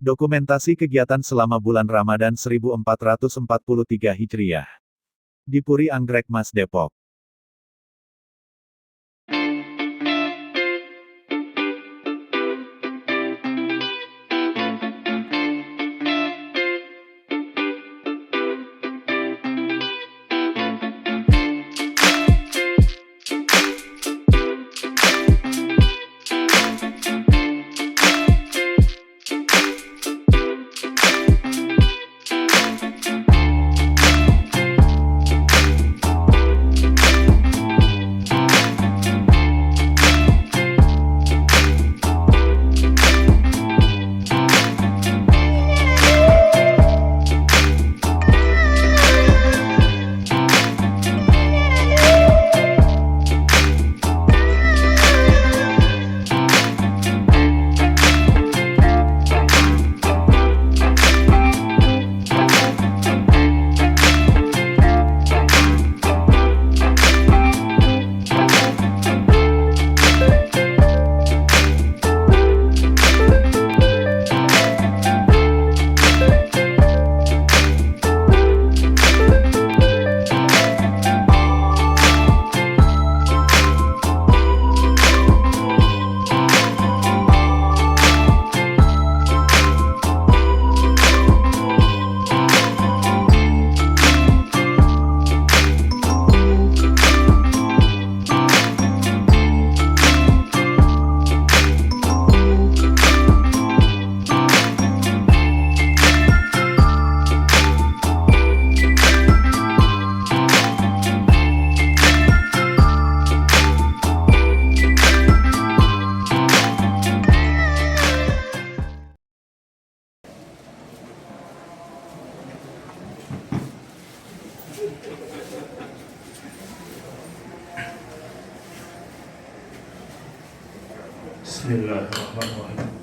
Dokumentasi kegiatan selama bulan Ramadan 1443 Hijriah. Di Puri Anggrek Mas Depok. Bismillahirrahmanirrahim.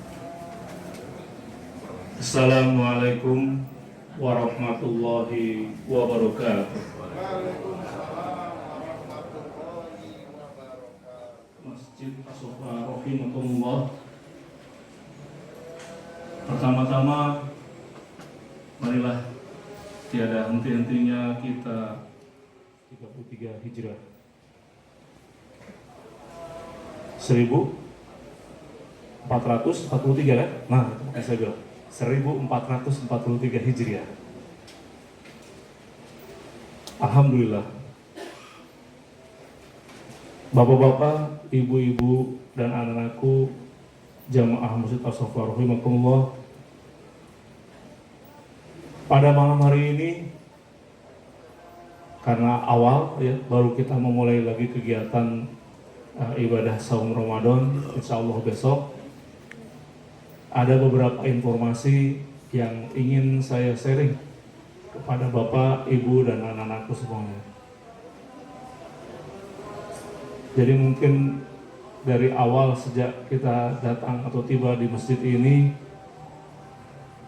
Assalamualaikum warahmatullahi wabarakatuh. Masjid As-Sofa rahimahullah. Pertama-tama, marilah tiada henti-hentinya kita 33 Hijrah 1443 kan? Nah, saya bilang 1443 Hijriah. Alhamdulillah. Bapak-bapak, ibu-ibu, dan anak-anakku jamaah Masjid As-Sofa rahimakumullah. Pada malam hari ini, karena awal ya, baru kita memulai lagi kegiatan ibadah saum Ramadan, insya Allah besok. Ada beberapa informasi yang ingin saya sharing kepada Bapak, Ibu, dan anak-anakku semuanya. Jadi mungkin dari awal sejak kita datang atau tiba di masjid ini,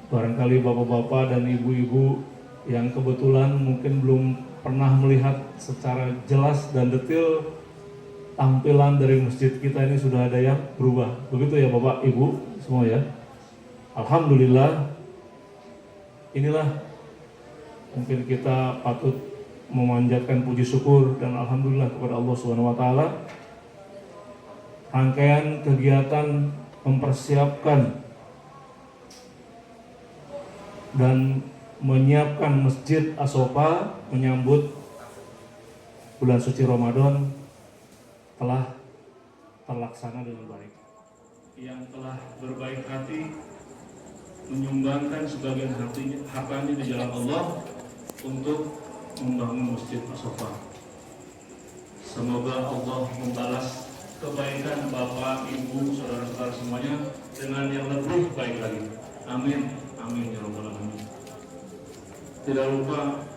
barangkali Bapak-Bapak dan Ibu-Ibu yang kebetulan mungkin belum pernah melihat secara jelas dan detail tampilan dari masjid kita ini sudah ada yang berubah. Begitu ya Bapak, Ibu semua ya. Alhamdulillah, inilah mungkin kita patut memanjatkan puji syukur dan alhamdulillah kepada Allah Subhanahu wa taala. Rangkaian kegiatan mempersiapkan dan menyiapkan Masjid As-Sofa menyambut bulan suci Ramadan telah terlaksana dengan baik. Yang telah berbaik hati menyumbangkan sebagian hartanya di jalan Allah untuk membangun Masjid As-Sofa. Semoga Allah membalas kebaikan Bapak, Ibu, saudara-saudara semuanya dengan yang lebih baik lagi. Amin, amin ya rabbal alamin. Tidak lupa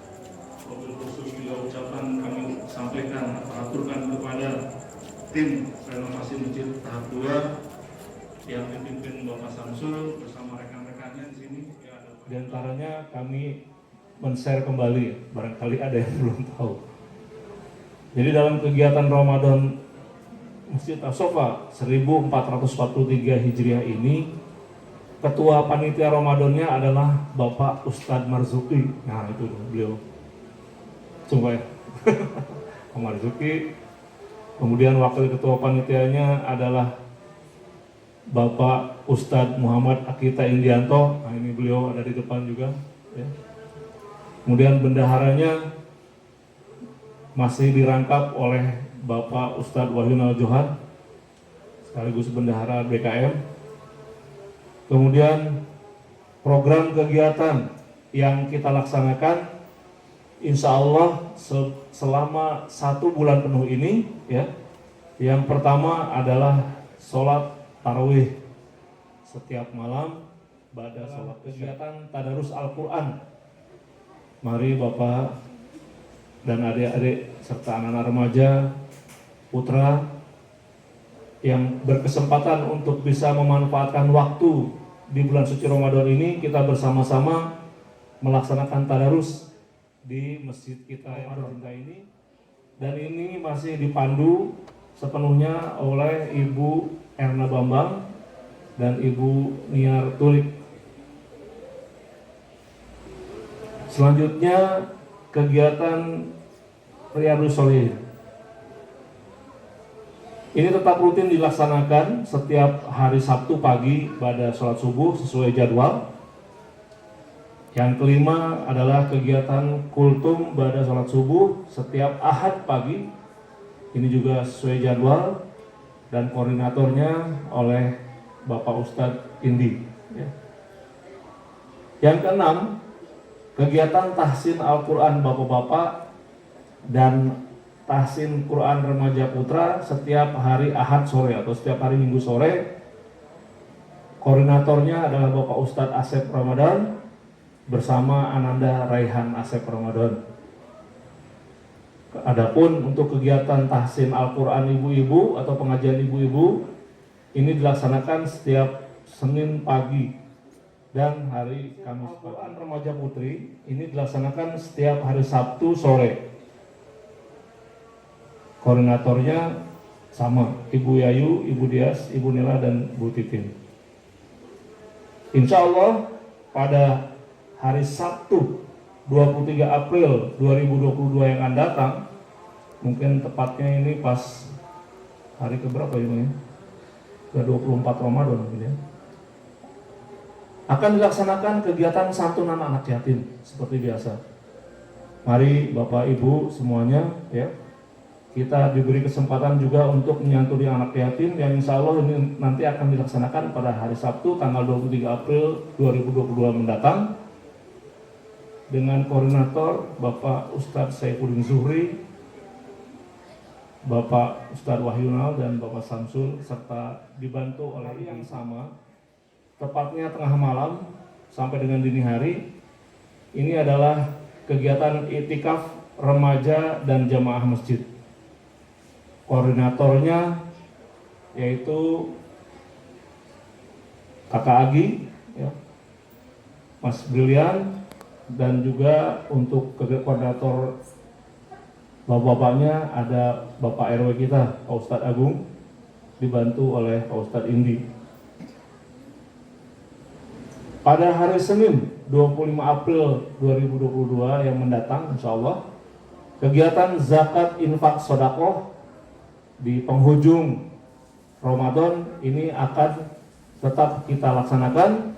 wabil khusus juga ucapan kami sampaikan atau aturkan kepada tim renovasi masjid tahap 2 yang dipimpin Bapak Samsul bersama rekan-rekannya di sini. Di antaranya kami men-share kembali, barangkali ada yang belum tahu. Jadi dalam kegiatan Ramadan Masjid As-Sofa 1443 Hijriah ini, Ketua Panitia Ramadannya adalah Bapak Ustadz Marzuki. Nah itu beliau. Coba ya. Pak Marzuki. Kemudian Wakil Ketua Panitianya adalah Bapak Ustadz Muhammad Akita Indianto. Nah ini beliau ada di depan juga. Ya. Kemudian bendaharanya masih dirangkap oleh Bapak Ustadz Wahyunal Johan, sekaligus bendahara BKM. Kemudian program kegiatan yang kita laksanakan, insya Allah selama 1 bulan penuh ini, ya. Yang pertama adalah sholat tarawih setiap malam pada sholat kegiatan tadarus Al-Quran. Mari Bapak dan adik-adik serta anak-anak remaja, putra yang berkesempatan untuk bisa memanfaatkan waktu di bulan suci Ramadan ini, kita bersama-sama melaksanakan tadarus di masjid kita yang tercinta ini. Dan ini masih dipandu sepenuhnya oleh Ibu Erna Bambang dan Ibu Niar Tulik. Selanjutnya kegiatan Riyadhus Shalihin. Ini tetap rutin dilaksanakan setiap hari Sabtu pagi pada sholat subuh sesuai jadwal. Yang kelima adalah kegiatan kultum pada sholat subuh setiap Ahad pagi. Ini juga sesuai jadwal dan koordinatornya oleh Bapak Ustadz Indi. Yang keenam, kegiatan tahsin Al-Quran Bapak-Bapak dan tahsin Quran Remaja Putra setiap hari Ahad sore atau setiap hari Minggu sore. Koordinatornya adalah Bapak Ustadz Asep Ramadan bersama Ananda Raihan Asep Ramadan. Adapun untuk kegiatan tahsin Al-Quran ibu-ibu atau pengajian ibu-ibu, ini dilaksanakan setiap Senin pagi dan hari Kamis. Al-Quran Remaja Putri ini dilaksanakan setiap hari Sabtu sore. Koordinatornya sama, Ibu Yayu, Ibu Dias, Ibu Nila, dan Bu Titin. Insya Allah pada hari Sabtu 23 April 2022 yang akan datang, mungkin tepatnya ini pas hari keberapa ini? Ke 24 Ramadan mungkin ya. Akan dilaksanakan kegiatan santunan anak yatim seperti biasa. Mari Bapak Ibu semuanya ya. Kita diberi kesempatan juga untuk menyantuni anak yatim yang insya Allah ini nanti akan dilaksanakan pada hari Sabtu tanggal 23 April 2022 mendatang dengan koordinator Bapak Ustadz Saifuddin Zuhri, Bapak Ustadz Wahyunal dan Bapak Samsul, serta dibantu oleh yang sama. Tepatnya tengah malam sampai dengan dini hari, ini adalah kegiatan iktikaf remaja dan jamaah masjid. Koordinatornya yaitu Kakak Agi, ya, Mas Brilian, dan juga untuk koordinator bapak-bapaknya ada Bapak RW kita, Pak Ustadz Agung, dibantu oleh Pak Ustadz Indi. Pada hari Senin 25 April 2022 yang mendatang, insya Allah, kegiatan zakat infak sodakoh di penghujung Ramadan ini akan tetap kita laksanakan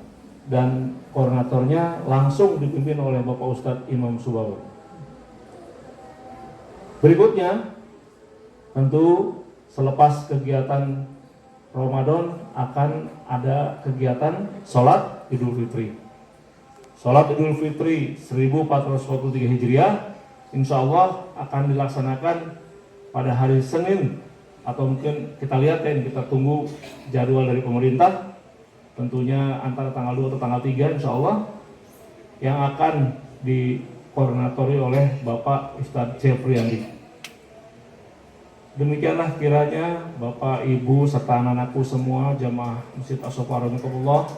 dan koordinatornya langsung dipimpin oleh Bapak Ustadz Imam Subawa. Berikutnya, tentu selepas kegiatan Ramadan akan ada kegiatan sholat Idul Fitri. Sholat Idul Fitri 1443 Hijriah insya Allah akan dilaksanakan pada hari Senin, atau mungkin kita lihat ya, kita tunggu jadwal dari pemerintah, tentunya antara tanggal 2 atau tanggal 3 insya Allah, yang akan dikoordinatori oleh Bapak Ustadz Jeffrey Andi. Demikianlah kiranya Bapak, Ibu, serta anak-anakku semua jamaah Masjid As-Safa Rahimakumullah.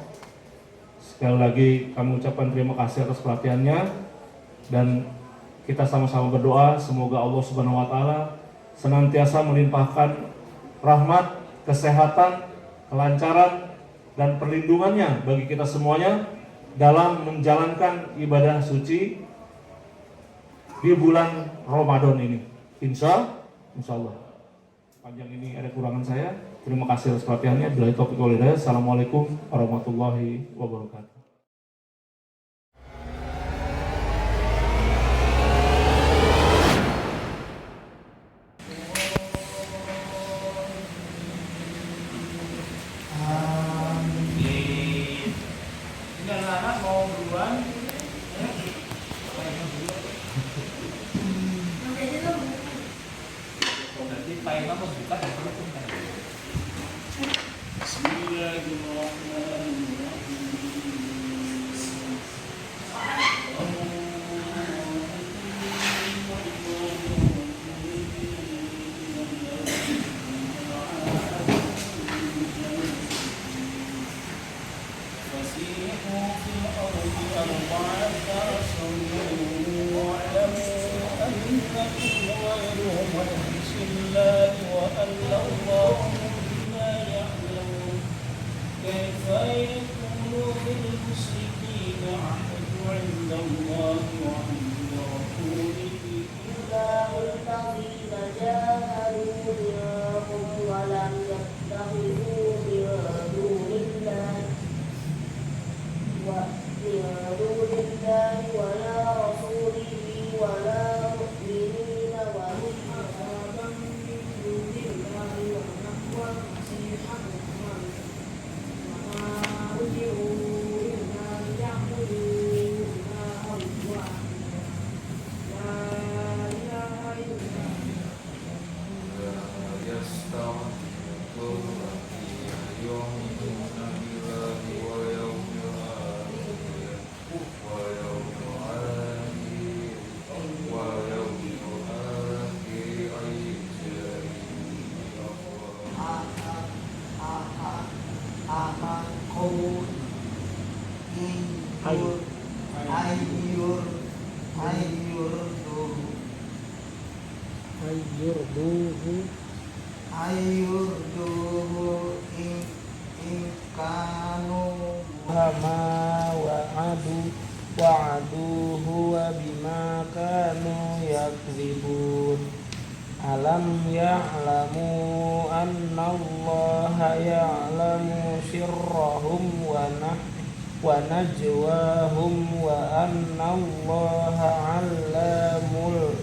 Sekali lagi kami ucapkan terima kasih atas perhatiannya, dan kita sama-sama berdoa semoga Allah Subhanahu wa Ta'ala senantiasa melimpahkan rahmat, kesehatan, kelancaran, dan perlindungannya bagi kita semuanya dalam menjalankan ibadah suci di bulan Ramadan ini. Insya Allah. Panjang ini ada kurangan saya. Terima kasih atas perhatiannya. Billahi taufiq wal hidayah. Assalamualaikum warahmatullahi wabarakatuh. Ini anak-anak mau duluan. Nanti Pak Imam membuka dan penutup kan. فسيحوا في الأرض أربعة أشهر واعلموا أنكم غير معجز الله وأن الله بما يعلمون كيف يكون للمشركين عهد عند الله وعند رسوله الله الذين جاهدوا منكم ولم يتخذوا من دون الله ولا رسوله ولا مؤمنين ومحابا من دون الله ونحو المسيح ابن مريم وما أمروا إلا ليعبدوا إلها واحدا لا إله إلا ayurduhu in kanu ma wa'aduhu wa bima kanu yakzibun alam ya'lamu anna allaha ya'lamu sirrahum wa najwahum wa anna allaha allamul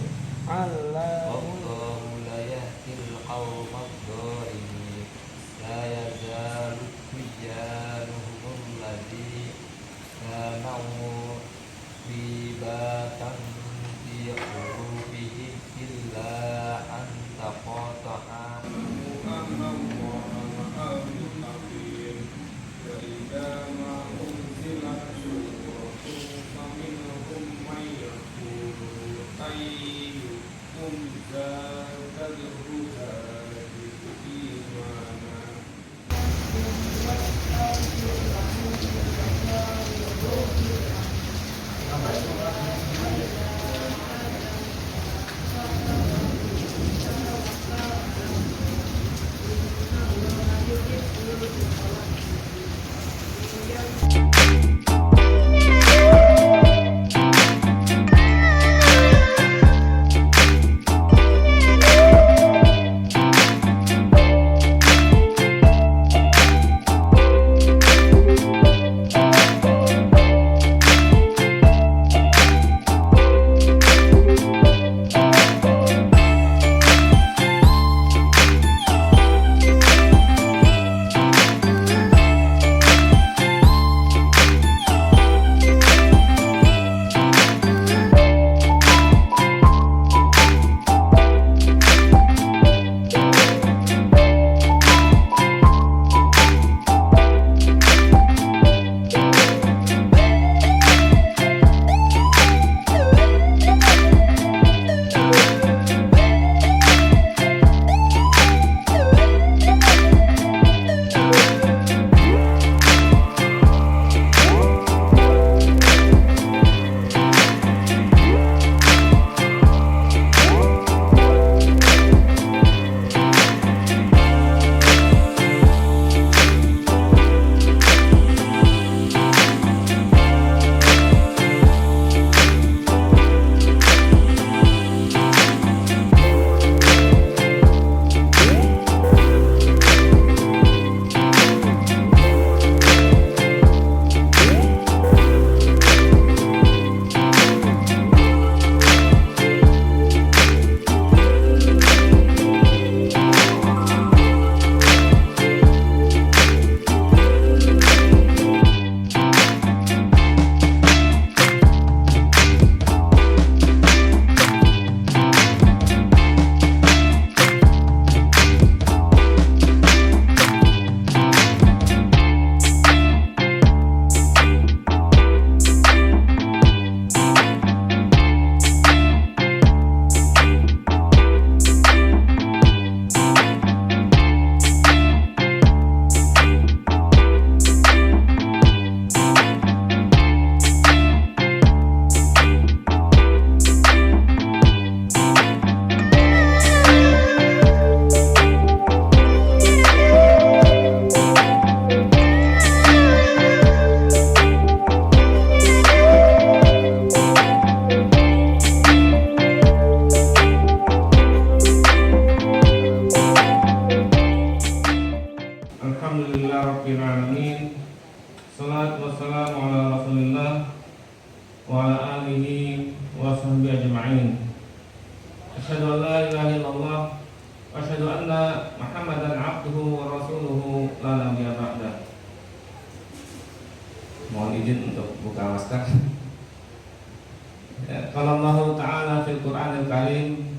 asyhadu anna Muhammadan abduhu wa rasuluhu la nabiyya ba'da. Mohon izin untuk buka masker. Qala Allah Ta'ala fil Qur'anil Karim,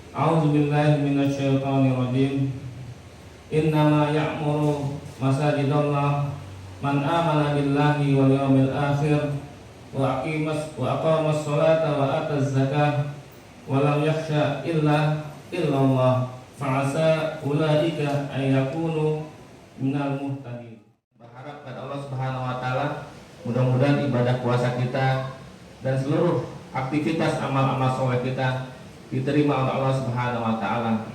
A'udzu billahi minasyaitonir rajim. Innama ya'muru masajidallah man amana billahi wal yawmil akhir wa aqamas sholata wa ataz zakah wa lam yakhsha illa Allah fa'asa ulaika ay yakunu minal muhtadin. Berharap pada Allah Subhanahu wa taala mudah-mudahan ibadah puasa kita dan seluruh aktivitas amal-amal soleh kita diterima oleh Allah Subhanahu wa taala.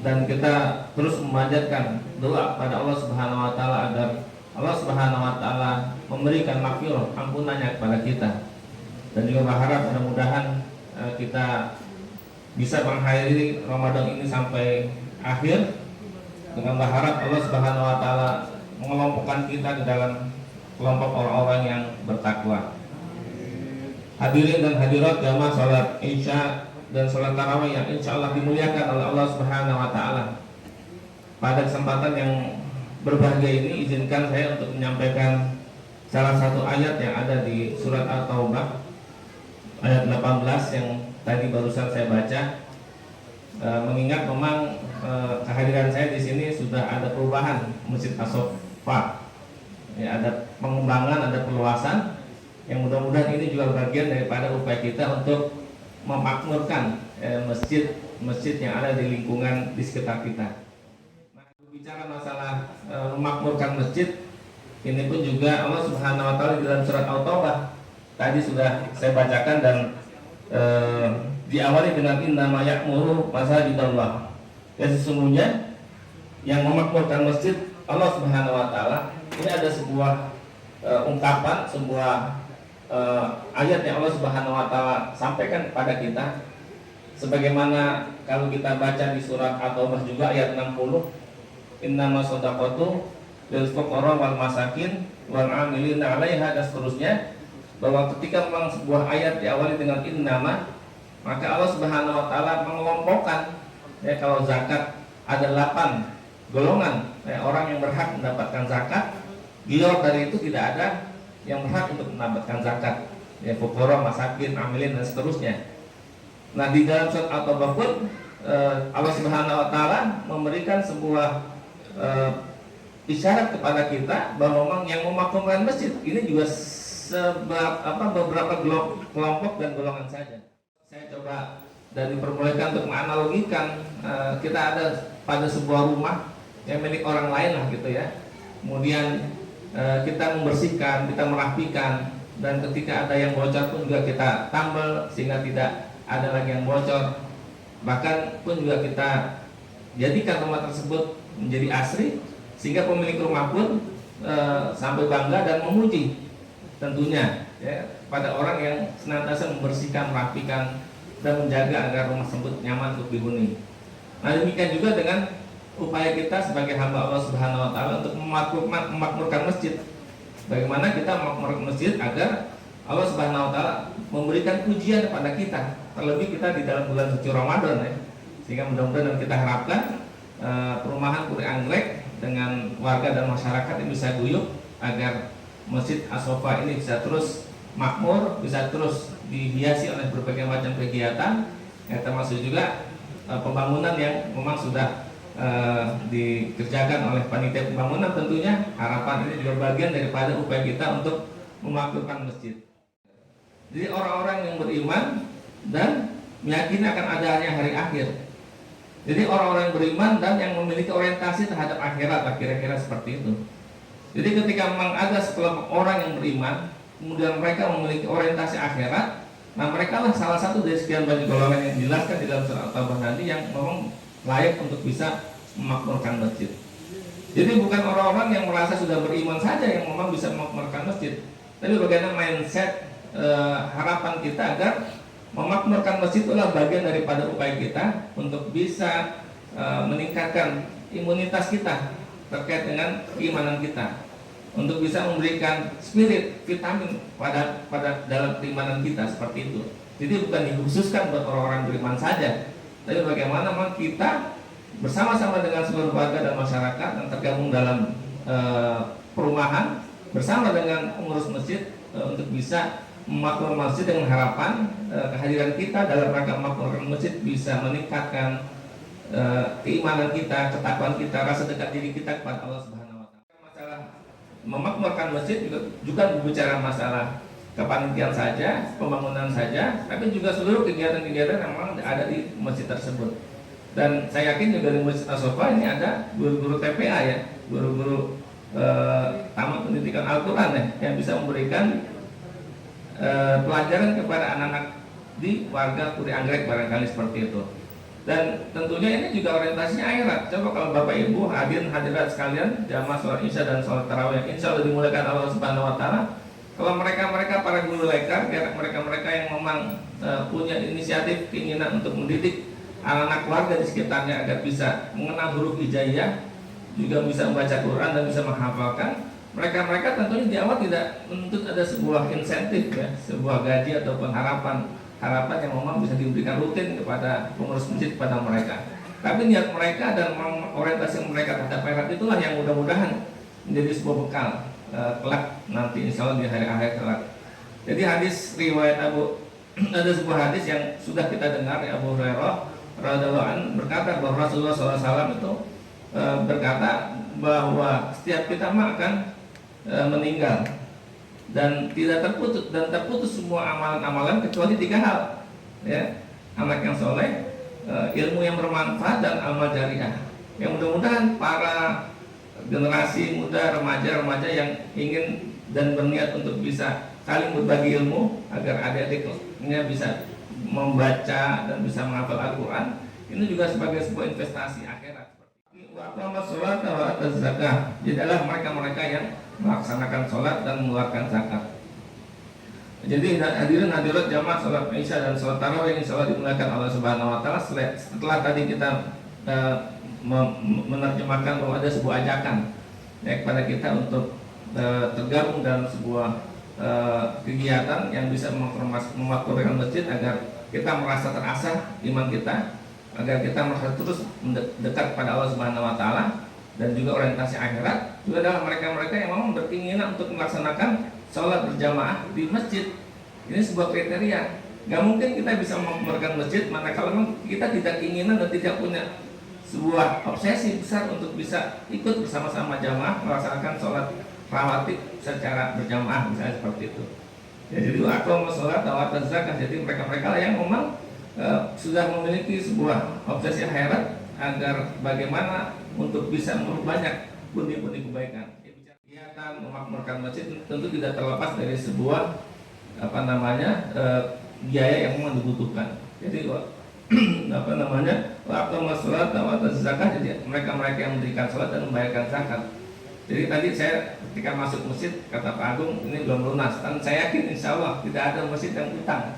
Dan kita terus memanjatkan doa pada Allah Subhanahu wa taala agar Allah Subhanahu wa taala memberikan maghfirah ampunannya kepada kita. Dan juga berharap mudah-mudahan kita bisa mengakhiri Ramadan ini sampai akhir dengan berharap Allah Subhanahu wa taala mengelompokkan kita ke dalam kelompok orang-orang yang bertakwa. Hadirin dan hadirat jamaah salat Isya dan salat tarawih yang insya Allah dimuliakan oleh Allah Subhanahu wa taala. Pada kesempatan yang berbahagia ini izinkan saya untuk menyampaikan salah satu ayat yang ada di surat At-Taubah ayat 18 yang tadi barusan saya baca. Mengingat memang kehadiran saya di sini sudah ada perubahan Masjid As-Sofa, ya, ada pengembangan, ada perluasan yang mudah-mudahan ini juga bagian daripada upaya kita untuk memakmurkan masjid yang ada di lingkungan di sekitar kita. Bicara masalah memakmurkan masjid, ini pun juga Allah Subhanahu wa taala di dalam surat At-Taubah tadi sudah saya bacakan dan diawali dengan innama ya'muru masajidallah. Ya, sesungguhnya yang memakmurkan masjid Allah Subhanahu wa taala ini ada sebuah ungkapan, sebuah ayat yang Allah Subhanahu wa taala sampaikan kepada kita sebagaimana kalau kita baca di surat At-Taubah juga ayat 60, innama shadaqatu lil fuqara wal masakin wal 'amilina 'alaiha, dan seterusnya, bahwa ketika memang sebuah ayat diawali dengan innama, maka Allah Subhanahu wa taala mengelompokkan, ya, kalau zakat ada 8 golongan orang yang berhak mendapatkan zakat, di luar dari itu tidak ada yang berhak untuk mendapatkan zakat, ya, fuqara, masakin, amilin dan seterusnya. Nah, di dalam surat At-Taubah pun Allah Subhanahu wa taala memberikan sebuah isyarat kepada kita bahwa memang yang memakmurkan masjid ini juga beberapa kelompok dan golongan saja. Saya coba dan diperbolehkan untuk menganalogikan, kita ada pada sebuah rumah yang milik orang lain lah gitu ya. Kemudian kita membersihkan, kita merapikan, dan ketika ada yang bocor pun juga kita tambal sehingga tidak ada lagi yang bocor. Bahkan pun juga kita jadikan rumah tersebut menjadi asri sehingga pemilik rumah pun sampai bangga dan memuji tentunya, ya, pada orang yang senantiasa membersihkan, merapikan dan menjaga agar rumah tersebut nyaman untuk dihuni. Nah, demikian juga dengan upaya kita sebagai hamba Allah Subhanahu wa taala untuk memakmurkan masjid. Bagaimana kita memakmurkan masjid agar Allah Subhanahu wa taala memberikan pujian kepada kita, terlebih kita di dalam bulan suci Ramadan, ya. Sehingga mudah-mudahan kita harapkan perumahan Puri Anggrek dengan warga dan masyarakat ini bisa guyup agar Masjid As-Sofa ini bisa terus makmur, bisa terus dihiasi oleh berbagai macam kegiatan, ya, termasuk juga pembangunan yang memang sudah dikerjakan oleh panitia pembangunan. Tentunya harapan ini juga bagian daripada upaya kita untuk memakmurkan masjid. Jadi orang-orang yang beriman dan meyakini akan adanya hari akhir. Jadi orang-orang yang beriman dan yang memiliki orientasi terhadap akhirat, kira-kira seperti itu. Jadi ketika memang ada sekelompok orang yang beriman, kemudian mereka memiliki orientasi akhirat, nah mereka lah salah satu dari sekian banyak golongan yang dijelaskan di dalam surat At-Taubah tadi yang memang layak untuk bisa memakmurkan masjid. Jadi bukan orang-orang yang merasa sudah beriman saja yang memang bisa memakmurkan masjid, tapi bagaimana mindset harapan kita agar memakmurkan masjid itulah bagian daripada upaya kita untuk bisa meningkatkan imunitas kita terkait dengan keimanan kita, untuk bisa memberikan spirit, vitamin pada dalam keimanan kita seperti itu. Jadi bukan dikhususkan buat orang-orang beriman saja, tapi bagaimana memang kita bersama-sama dengan seluruh warga dan masyarakat yang tergabung dalam perumahan bersama dengan pengurus masjid untuk bisa memakmurkan masjid dengan harapan kehadiran kita dalam rangka memakmurkan masjid bisa meningkatkan keimanan kita, ketakwaan kita, rasa dekat diri kita kepada Allah Subhanahu wa taala. Masalah memakmurkan masjid juga berbicara masalah kepanitiaan saja, pembangunan saja, tapi juga seluruh kegiatan-kegiatan yang memang ada di masjid tersebut. Dan saya yakin juga di Masjid As-Sofa ini ada guru-guru TPA ya, guru-guru tamat pendidikan Al-Quran ya, yang bisa memberikan pelajaran kepada anak-anak di warga Puri Anggrek barangkali seperti itu. Dan tentunya ini juga orientasinya akhirat. Coba kalau Bapak Ibu hadirat sekalian, jamaah sholat Isya dan sholat tarawih yang insya Allah dimulakan Allah Subhanahu wa taala. Kalau mereka para guru lekar, mereka yang memang punya inisiatif keinginan untuk mendidik anak-anak warga di sekitarnya agar bisa mengenal huruf hijaiyah, juga bisa membaca Quran dan bisa menghafalkan. Mereka tentunya di awal tidak menuntut ada sebuah insentif ya, sebuah gaji ataupun harapan yang memang bisa diberikan rutin kepada pengurus masjid kepada mereka. Tapi niat mereka dan orientasi mereka terhadap akhirat itulah yang mudah-mudahan menjadi sebuah bekal kelak nanti insya Allah di hari akhir kelak. Jadi hadis riwayat ada sebuah hadis yang sudah kita dengar ya, Abu Hurairah radhiyallahu anhu berkata bahwa Rasulullah SAW itu berkata bahwa setiap kita akan meninggal dan terputus semua amalan-amalan kecuali 3 hal ya, anak yang soleh, ilmu yang bermanfaat dan amal jariah. Yang mudah-mudahan para generasi muda, remaja yang ingin dan berniat untuk bisa saling berbagi ilmu agar adik-adiknya bisa membaca dan bisa menghafal Al-Quran, ini juga sebagai sebuah investasi akhirat. Wa sholat wa zakah. Jadilah mereka yang melaksanakan sholat dan mengeluarkan zakat. Jadi hadirin hadirat jamaah sholat Isya dan sholat tarawih insya Allah dimuliakan Allah Subhanahu wa taala. Setelah tadi kita menerjemahkan bahwa ada sebuah ajakan ya, kepada kita untuk tergabung dalam sebuah kegiatan yang bisa memakmurkan masjid agar kita merasa terasah iman kita, agar kita merasa terus dekat pada Allah Subhanahu wa taala, dan juga orientasi akhirat juga adalah mereka-mereka yang memang berkeinginan untuk melaksanakan sholat berjamaah di masjid. Ini sebuah kriteria. Gak mungkin kita bisa memakmurkan masjid manakala memang kita tidak keinginan dan tidak punya sebuah obsesi besar untuk bisa ikut bersama-sama jamaah melaksanakan sholat rawatib secara berjamaah misalnya seperti itu. Ya, jadi aku mau sholat tawat zakah. Jadi mereka-mereka yang memang sudah memiliki sebuah obsesi akhirat agar bagaimana untuk bisa memperbanyak pundi-pundi kebaikan. Kegiatan memakmurkan masjid tentu tidak terlepas dari sebuah biaya yang memang dibutuhkan. Jadi waktu sholat atau zakat, jadi mereka yang mendirikan sholat dan membayarkan zakat. Jadi tadi saya ketika masuk masjid kata Pak Agung ini belum lunas, dan saya yakin insya Allah tidak ada masjid yang utang.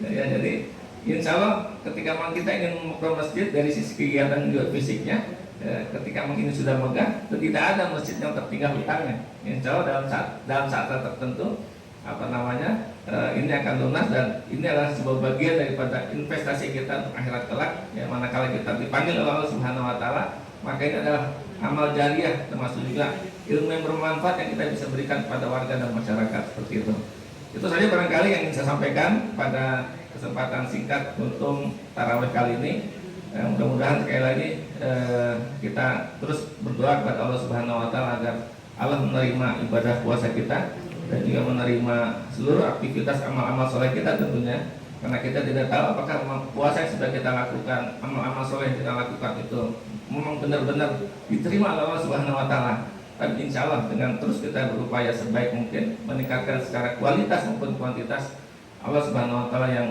Ya, jadi insya Allah ketika kita ingin membangun masjid dari sisi kegiatan juga fisiknya, ketika ini sudah megah, tidak ada masjid yang tertinggal hutangnya. Insya Allah dalam saat tertentu ini akan lunas, dan ini adalah sebuah bagian daripada investasi kita untuk akhirat kelak. Ya, manakala kita dipanggil oleh Allah Subhanahu wa taala, maka ini adalah amal jariah, termasuk juga ilmu yang bermanfaat yang kita bisa berikan kepada warga dan masyarakat seperti itu. Itu saja barangkali yang ingin saya sampaikan pada kesempatan singkat untuk tarawih kali ini. Mudah-mudahan sekali lagi kita terus berdoa kepada Allah Subhanahu wa taala agar Allah menerima ibadah puasa kita dan juga menerima seluruh aktivitas amal-amal soleh kita tentunya, karena kita tidak tahu apakah puasa yang sudah kita lakukan, amal-amal soleh yang kita lakukan itu memang benar-benar diterima oleh Allah Subhanahu wa taala. Tapi insya Allah dengan terus kita berupaya sebaik mungkin meningkatkan secara kualitas maupun kuantitas, Allah Subhanahu wa taala yang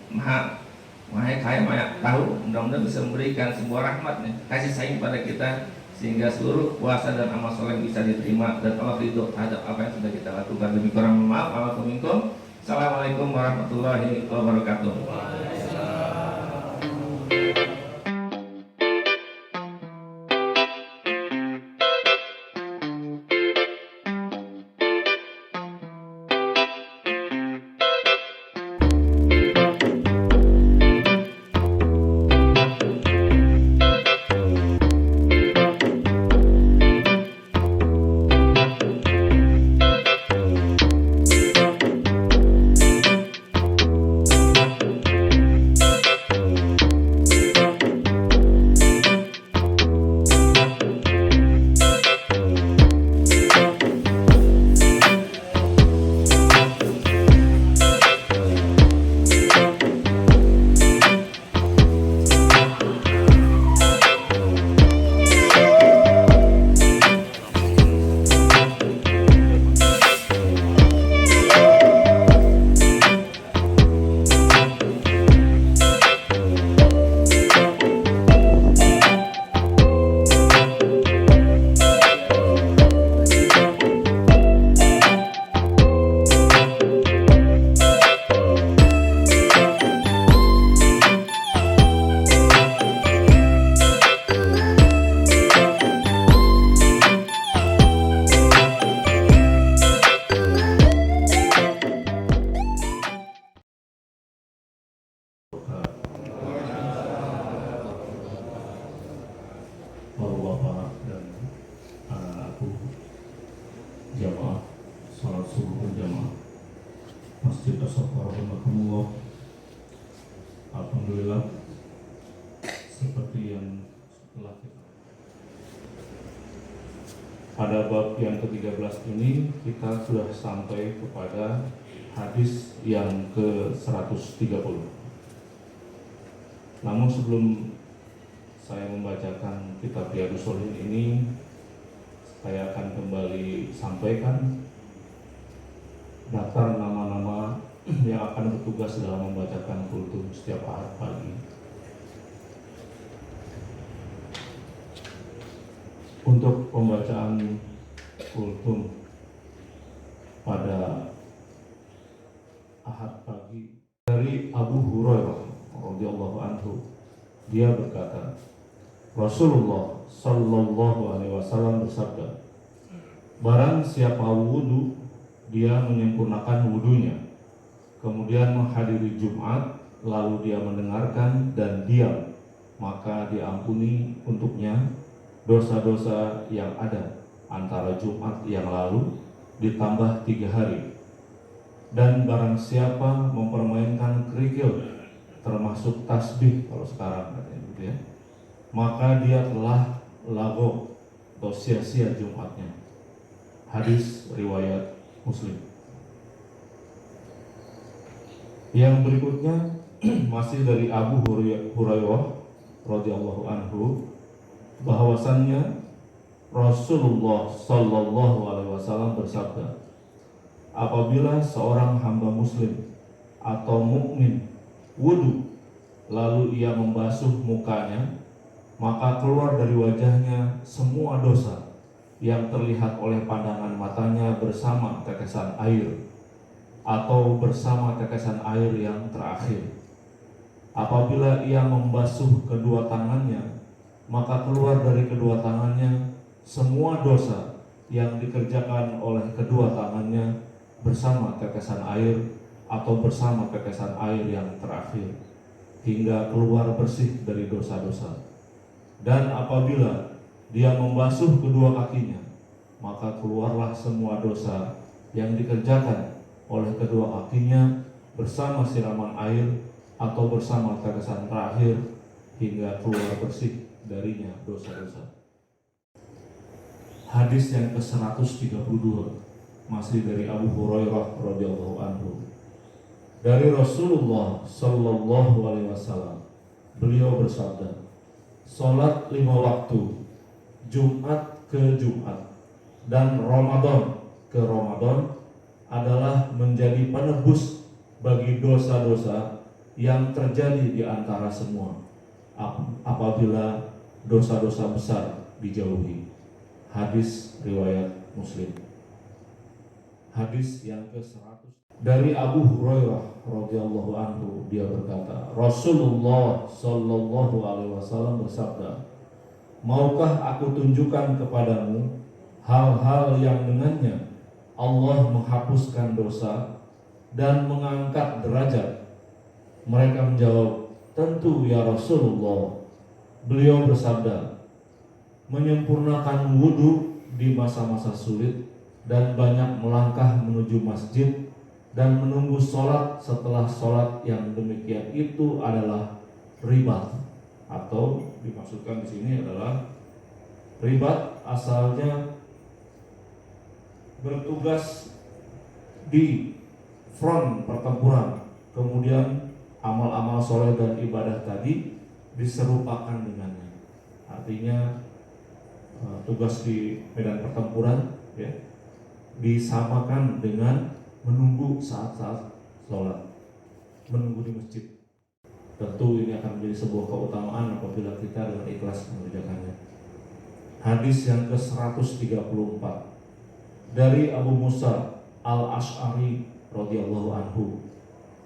maha kaya, maha tahu, mudah-mudahan bisa memberikan sebuah rahmat, kasih sayang pada kita, sehingga seluruh puasa dan amal soleh bisa diterima dan Allah ridho terhadap apa yang sudah kita lakukan. Lebih kurang maaf, Assalamualaikum warahmatullahi wabarakatuh. Rahimakumullah. Alhamdulillah, seperti yang telah kita pada bab yang ke-13 ini kita sudah sampai kepada hadis yang ke-130. Namun sebelum saya membacakan kitab Riyadhus Shalihin ini, saya akan kembali sampaikan daftar nama-nama yang akan bertugas dalam membacakan kultum setiap Ahad pagi. Untuk pembacaan kultum pada Ahad pagi dari Abu Hurairah radhiyallahu anhu, dia berkata, Rasulullah sallallahu alaihi wasallam bersabda, barang siapa wudu, dia menyempurnakan wudunya, kemudian menghadiri Jumat, lalu dia mendengarkan dan diam, maka diampuni untuknya dosa-dosa yang ada antara Jumat yang lalu ditambah 3 hari. Dan barang siapa mempermainkan kerikil, termasuk tasbih kalau sekarang katanya gitu ya, maka dia telah lago atau sia-sia Jumatnya. Hadis riwayat Muslim. Yang berikutnya masih dari Abu Hurairah radhiyallahu anhu, bahwasannya Rasulullah sallallahu alaihi wasallam bersabda, apabila seorang hamba muslim atau mukmin wudu lalu ia membasuh mukanya, maka keluar dari wajahnya semua dosa yang terlihat oleh pandangan matanya bersama tetesan air atau bersama tetesan air yang terakhir. Apabila ia membasuh kedua tangannya, maka keluar dari kedua tangannya semua dosa yang dikerjakan oleh kedua tangannya bersama tetesan air atau bersama tetesan air yang terakhir, hingga keluar bersih dari dosa-dosa. Dan apabila dia membasuh kedua kakinya, maka keluarlah semua dosa yang dikerjakan oleh kedua kakinya bersama siraman air atau bersama tetesan terakhir, hingga keluar bersih darinya dosa-dosa. Hadis yang ke-132 masih dari Abu Hurairah radhiyallahu anhu, dari Rasulullah sallallahu alaihi wasallam, beliau bersabda, salat 5 waktu, Jumat ke Jumat dan Ramadan ke Ramadan adalah menjadi penebus bagi dosa-dosa yang terjadi di antara semua, apabila dosa-dosa besar dijauhi. Hadis riwayat Muslim. Hadis yang ke-100 dari Abu Hurairah radhiyallahu anhu, dia berkata, Rasulullah sallallahu alaihi wasallam bersabda, maukah aku tunjukkan kepadamu hal-hal yang dengannya Allah menghapuskan dosa dan mengangkat derajat? Mereka menjawab, tentu ya Rasulullah. Beliau bersabda, menyempurnakan wudu di masa-masa sulit dan banyak melangkah menuju masjid dan menunggu sholat setelah sholat yang demikian itu adalah ribat, atau dimaksudkan di sini adalah ribat asalnya bertugas di front pertempuran, kemudian amal-amal soleh dan ibadah tadi diserupakan dengannya. Artinya tugas di medan pertempuran ya disamakan dengan menunggu saat-saat sholat, menunggu di masjid. Tentu ini akan menjadi sebuah keutamaan apabila kita dengan ikhlas mengerjakannya. Hadis yang ke-134 dari Abu Musa al-Ash'ari radhiyallahu anhu,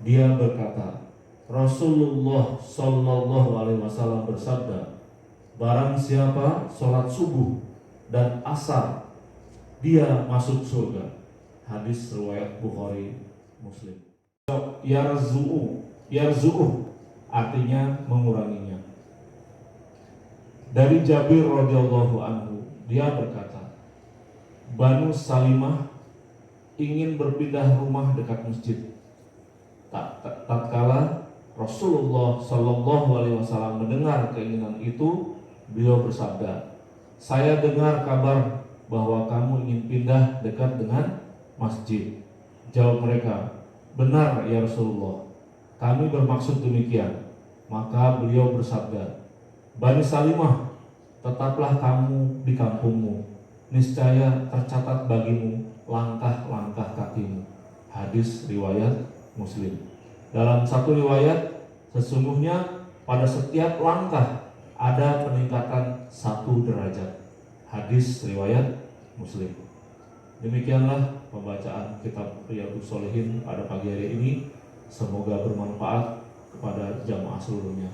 dia berkata, Rasulullah sallallahu alaihi wasallam bersabda, barang siapa sholat subuh dan asar, dia masuk surga. Hadis riwayat Bukhari Muslim. Yarzu'u artinya menguranginya. Dari Jabir radhiyallahu anhu, dia berkata, Banu Salimah ingin berpindah rumah dekat masjid. Tatkala Rasulullah Shallallahu Alaihi Wasallam mendengar keinginan itu, beliau bersabda, "Saya dengar kabar bahwa kamu ingin pindah dekat dengan masjid." Jawab mereka, "Benar ya Rasulullah, kami bermaksud demikian." Maka beliau bersabda, "Bani Salimah, tetaplah kamu di kampungmu, niscaya tercatat bagimu langkah-langkah kakimu." Hadis riwayat Muslim. Dalam satu riwayat, sesungguhnya pada setiap langkah ada peningkatan 1 derajat. Hadis riwayat Muslim. Demikianlah pembacaan kitab Riyadhus Shalihin pada pagi hari ini. Semoga bermanfaat kepada jamaah seluruhnya.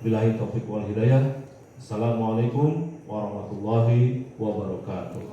Billahi taufiq wal hidayah. Assalamualaikum warahmatullahi wabarakatuh.